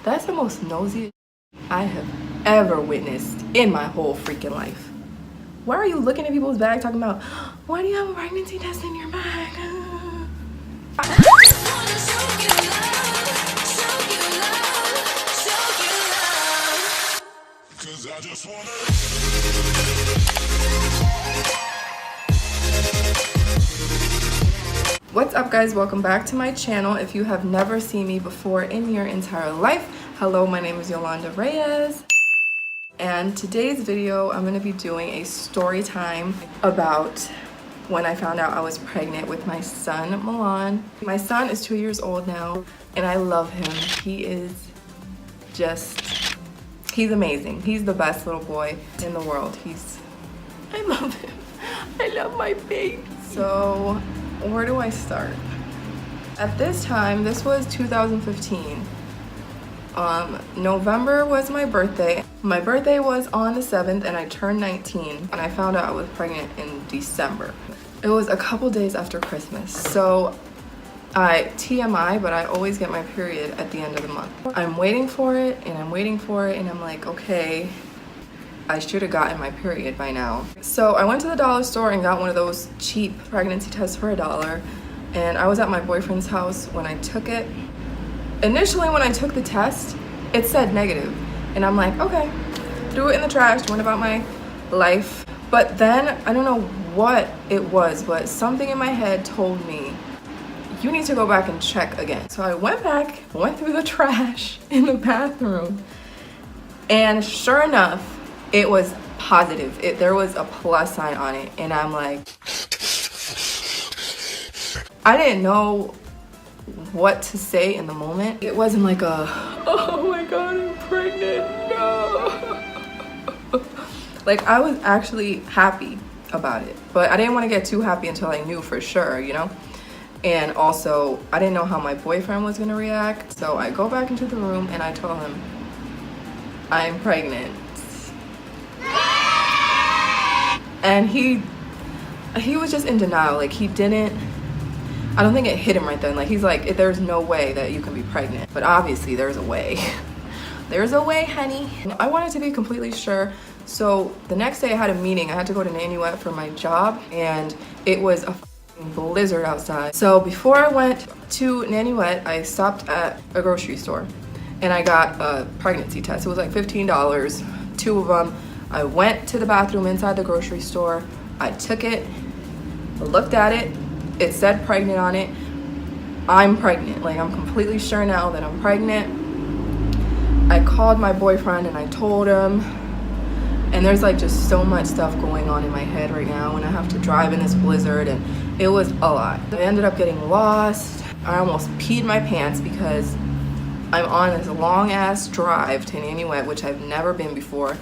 That's the most nosy I have ever witnessed in my whole freaking life. Why are you looking at people's bag talking about, why do you have a pregnancy test in your bag? What's up, guys? Welcome back to my channel. If you have never seen me before in your entire life, hello, my name is Yolanda Reyes, and today's video I'm going to be doing a story time about when I found out I was pregnant with my son Milan. My son is 2 years old now and I love him. He's amazing. He's the best little boy in the world. I love him. I love my baby. So where do I start? At this time, this was 2015. November was my birthday. My birthday was on the 7th and I turned 19 and I found out I was pregnant in December. It was a couple days after Christmas. So TMI, but I always get my period at the end of the month. I'm waiting for it and I'm waiting for it and I'm like, okay, I should have gotten my period by now. So I went to the dollar store and got one of those cheap pregnancy tests for $1. And I was at my boyfriend's house when I took it. Initially, when I took the test, it said negative. And I'm like, okay, threw it in the trash, went about my life. But then, I don't know what it was, but something in my head told me, you need to go back and check again. So I went back, went through the trash in the bathroom, and sure enough, it was positive. There was a plus sign on it, and I'm like, I didn't know what to say in the moment. It wasn't like a, oh my God, I'm pregnant, no. Like, I was actually happy about it, but I didn't want to get too happy until I knew for sure, you know? And also, I didn't know how my boyfriend was gonna react, so I go back into the room and I told him, I'm pregnant. And he was just in denial. Like, he didn't, I don't think it hit him right then. Like, he's like, there's no way that you can be pregnant. But obviously there's a way. There's a way, honey. I wanted to be completely sure. So the next day I had a meeting. I had to go to Nanuet for my job and it was a blizzard outside. So before I went to Nanuet, I stopped at a grocery store and I got a pregnancy test. It was like $15, 2 of them. I went to the bathroom inside the grocery store. I took it, looked at it. It said pregnant on it. I'm pregnant. Like, I'm completely sure now that I'm pregnant. I called my boyfriend and I told him. And there's like just so much stuff going on in my head right now and I have to drive in this blizzard and it was a lot. I ended up getting lost. I almost peed my pants because I'm on this long ass drive to Nanuet, which I've never been before.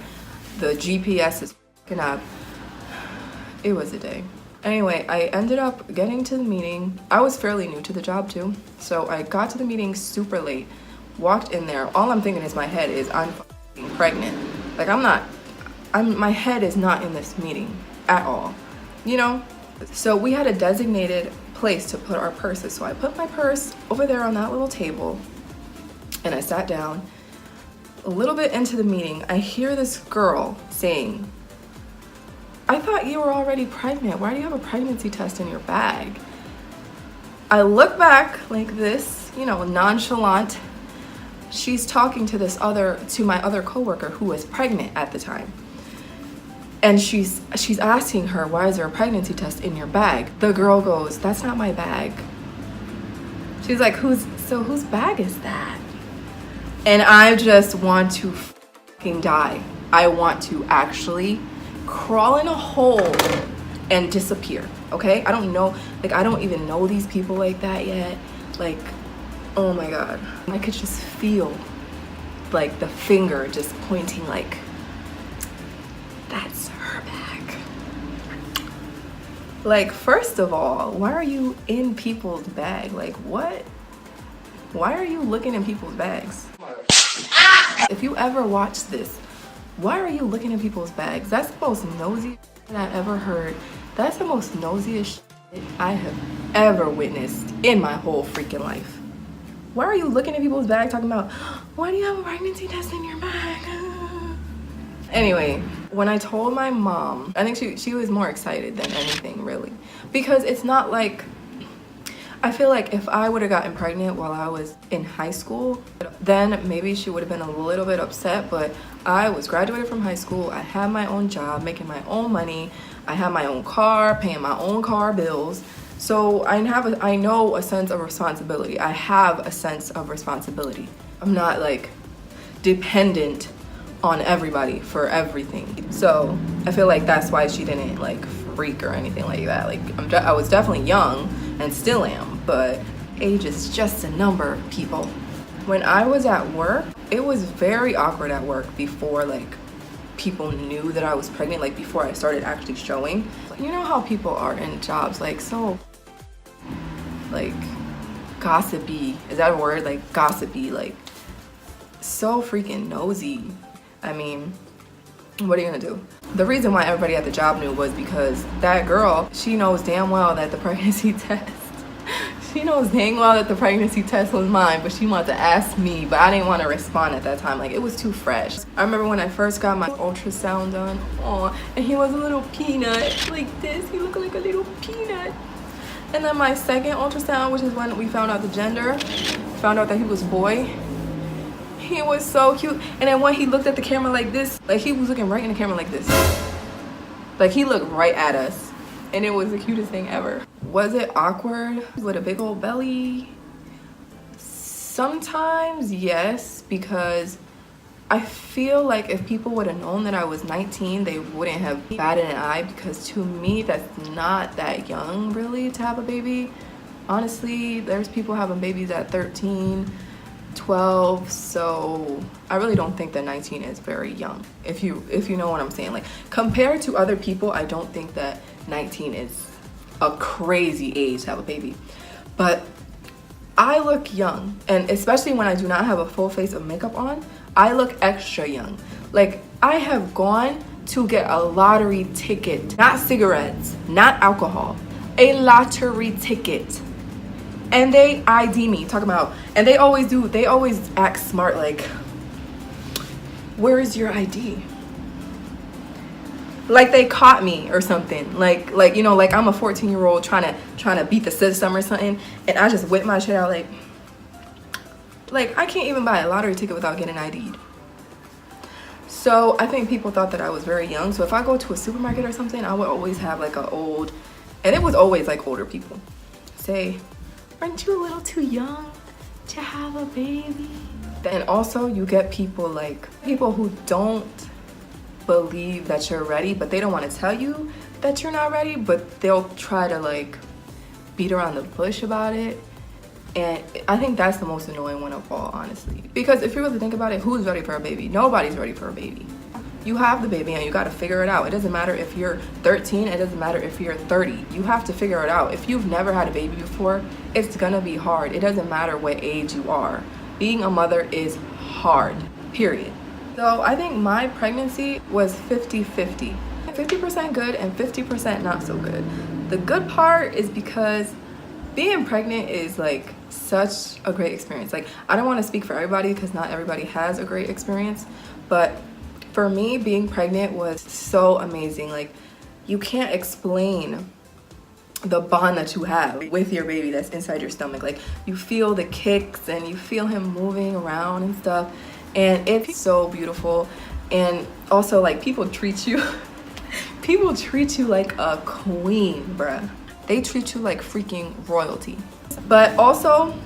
The GPS is f***ing up. It was a day. Anyway, I ended up getting to the meeting. I was fairly new to the job too. So I got to the meeting super late, walked in there. All I'm thinking in my head is I'm f***ing pregnant. Like, my head is not in this meeting at all, you know? So we had a designated place to put our purses. So I put my purse over there on that little table and I sat down. A little bit into the meeting, I hear this girl saying, I thought you were already pregnant. Why do you have a pregnancy test in your bag? I look back like this, you know, nonchalant. She's talking to my other coworker who was pregnant at the time. And she's asking her, why is there a pregnancy test in your bag? The girl goes, that's not my bag. She's like, whose bag is that? And I just want to fucking die. I want to actually crawl in a hole and disappear, okay? I don't know, like, I don't even know these people like that yet. Like, oh my God. I could just feel like the finger just pointing like, that's her bag. Like, first of all, why are you in people's bag? Like, what? Why are you looking in people's bags? If you ever watch this, why are you looking in people's bags? That's the most nosy shit I ever heard. That's the most nosiest shit I have ever witnessed in my whole freaking life. Why are you looking at people's bag talking about, why do you have a pregnancy test in your bag? Anyway, when I told my mom, I think she was more excited than anything, really. Because it's not like, I feel like if I would have gotten pregnant while I was in high school, then maybe she would have been a little bit upset, but I was graduated from high school, I had my own job, making my own money, I had my own car, paying my own car bills. So I know a sense of responsibility. I have a sense of responsibility. I'm not like dependent on everybody for everything. So I feel like that's why she didn't like freak or anything like that. Like I was definitely young and still am, but age is just a number, people. When I was at work, it was very awkward at work before like people knew that I was pregnant, like before I started actually showing. You know how people are in jobs, like so like gossipy, is that a word? Like gossipy, like so freaking nosy. I mean, what are you gonna do? The reason why everybody at the job knew was because that girl, she knows damn well that the pregnancy test, she knows dang well that the pregnancy test was mine, but she wanted to ask me, but I didn't want to respond at that time. Like, it was too fresh. I remember when I first got my ultrasound done, and he was a little peanut, like this. He looked like a little peanut. And then my second ultrasound, which is when we found out the gender, found out that he was a boy. He was so cute. And then when he looked at the camera like this, like he was looking right in the camera like this. Like he looked right at us. And it was the cutest thing ever. Was it awkward with a big old belly? Sometimes, yes, because I feel like if people would have known that I was 19, they wouldn't have batted an eye, because to me, that's not that young really to have a baby. Honestly, there's people having babies at 13, 12, so I really don't think that 19 is very young, if you know what I'm saying. Like, compared to other people, I don't think that 19 is a crazy age to have a baby. But I look young, and especially when I do not have a full face of makeup on, I look extra young. Like, I have gone to get a lottery ticket, not cigarettes, not alcohol, a lottery ticket. And they ID me, talking about, and they always act smart, like, where is your ID? Like they caught me or something. Like you know, like I'm a 14-year-old trying to beat the system or something, and I just whip my shit out like I can't even buy a lottery ticket without getting ID'd. So I think people thought that I was very young. So if I go to a supermarket or something, I would always have like a old, and it was always like older people say, aren't you a little too young to have a baby? And also you get people who don't believe that you're ready, but they don't want to tell you that you're not ready, but they'll try to like beat around the bush about it. And I think that's the most annoying one of all, honestly, because if you really think about it, who's ready for a baby? Nobody's ready for a baby. You have the baby and you got to figure it out. It doesn't matter if you're 13, it doesn't matter if you're 30. You have to figure it out. If you've never had a baby before, it's gonna be hard. It doesn't matter what age you are. Being a mother is hard, period. So I think my pregnancy was 50-50. 50% good and 50% not so good. The good part is because being pregnant is like such a great experience. Like, I don't want to speak for everybody because not everybody has a great experience, but for me, being pregnant was so amazing. Like, you can't explain the bond that you have with your baby that's inside your stomach. Like, you feel the kicks and you feel him moving around and stuff. And it's so beautiful. And also, like, people treat you like a queen, bruh. They treat you like freaking royalty. But also,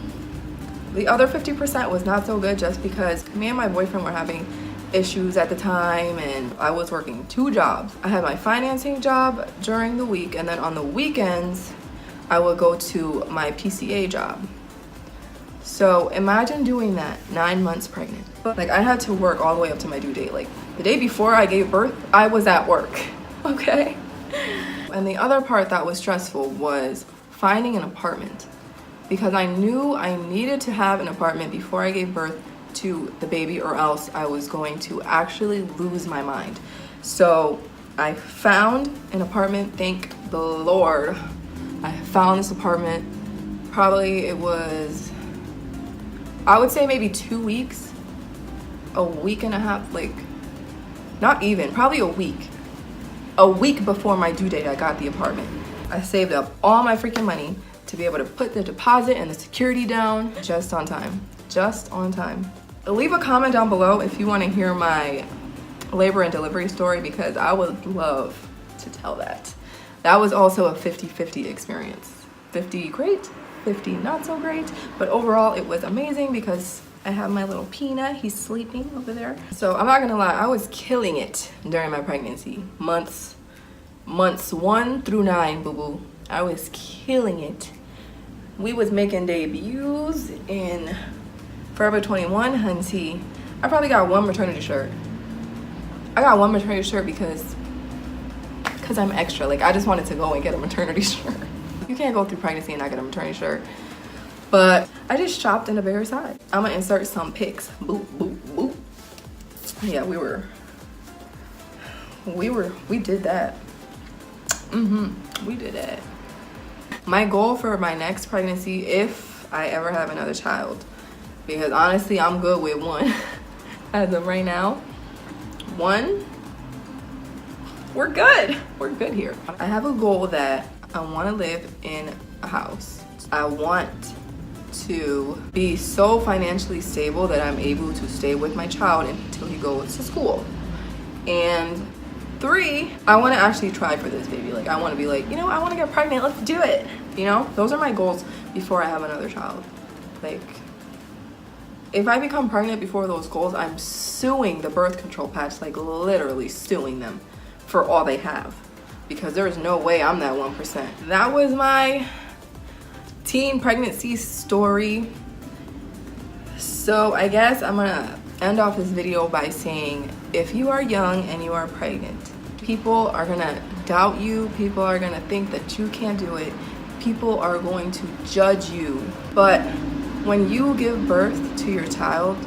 the other 50% was not so good, just because me and my boyfriend were having issues at the time, and I was working 2 jobs. I had my financing job during the week, and then on the weekends, I would go to my PCA job. So imagine doing that 9 months pregnant. Like, I had to work all the way up to my due date. Like, the day before I gave birth, I was at work, okay? And the other part that was stressful was finding an apartment, because I knew I needed to have an apartment before I gave birth to the baby, or else I was going to actually lose my mind. So I found an apartment, thank the Lord. I found this apartment. Probably it was I would say maybe 2 weeks, a week and a half, like not even, probably a week. A week before my due date, I got the apartment. I saved up all my freaking money to be able to put the deposit and the security down just on time, just on time. Leave a comment down below if you want to hear my labor and delivery story, because I would love to tell that. That was also a 50-50 experience. 50 great, 50 not so great, but overall it was amazing because I have my little peanut, he's sleeping over there. So I'm not gonna lie, I was killing it during my pregnancy. Months 1 through 9, boo-boo. I was killing it. We was making debuts in Forever 21, hunty. I probably got one maternity shirt. I got one maternity shirt because I'm extra. Like, I just wanted to go and get a maternity shirt. You can't go through pregnancy and not get a maternity shirt. But I just shopped in the Bear side. I'm gonna insert some pics. Boop, boop, boop. Yeah, we did that. We did that. My goal for my next pregnancy, if I ever have another child, because honestly, I'm good with one. As of right now, one, we're good. We're good here. I have a goal that I want to live in a house. I want to be so financially stable that I'm able to stay with my child until he goes to school. And 3, I want to actually try for this baby. Like, I want to be like, you know, I want to get pregnant, let's do it. You know, those are my goals before I have another child. Like, if I become pregnant before those goals, I'm suing the birth control patch, like literally suing them for all they have, because there is no way I'm that 1%. That was my teen pregnancy story. So I guess I'm gonna end off this video by saying, if you are young and you are pregnant, people are gonna doubt you, people are gonna think that you can't do it, people are going to judge you. But when you give birth to your child,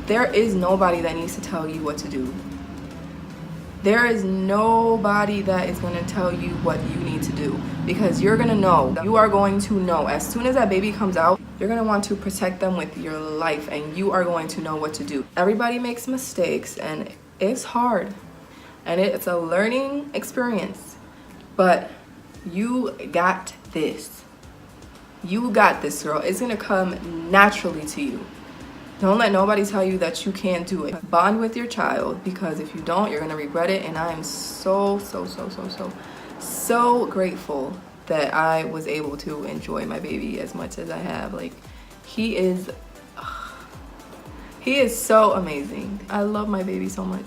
there is nobody that needs to tell you what to do. There is nobody that is going to tell you what you need to do, because you're going to know. You are going to know. As soon as that baby comes out, you're going to want to protect them with your life, and you are going to know what to do. Everybody makes mistakes, and it's hard, and it's a learning experience, but you got this. You got this, girl. It's going to come naturally to you. Don't let nobody tell you that you can't do it. Bond with your child, because if you don't, you're gonna regret it. And I am so grateful that I was able to enjoy my baby as much as I have. Like, he is so amazing. I love my baby so much.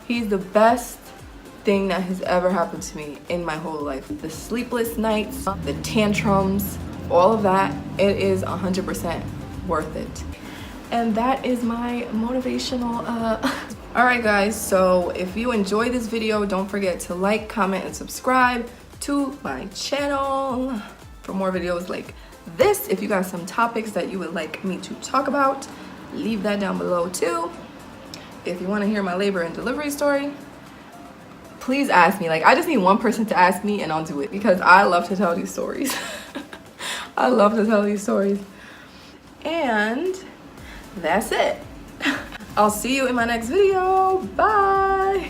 He's the best thing that has ever happened to me in my whole life. The sleepless nights, the tantrums, all of that, it is 100% worth it. And that is my motivational all right guys, so if you enjoyed this video, don't forget to like, comment, and subscribe to my channel for more videos like this. If you got some topics that you would like me to talk about, leave that down below too. If you want to hear my labor and delivery story, please ask me. Like, I just need one person to ask me and I'll do it, because I love to tell these stories. I love to tell these stories. And that's it. I'll see you in my next video. Bye.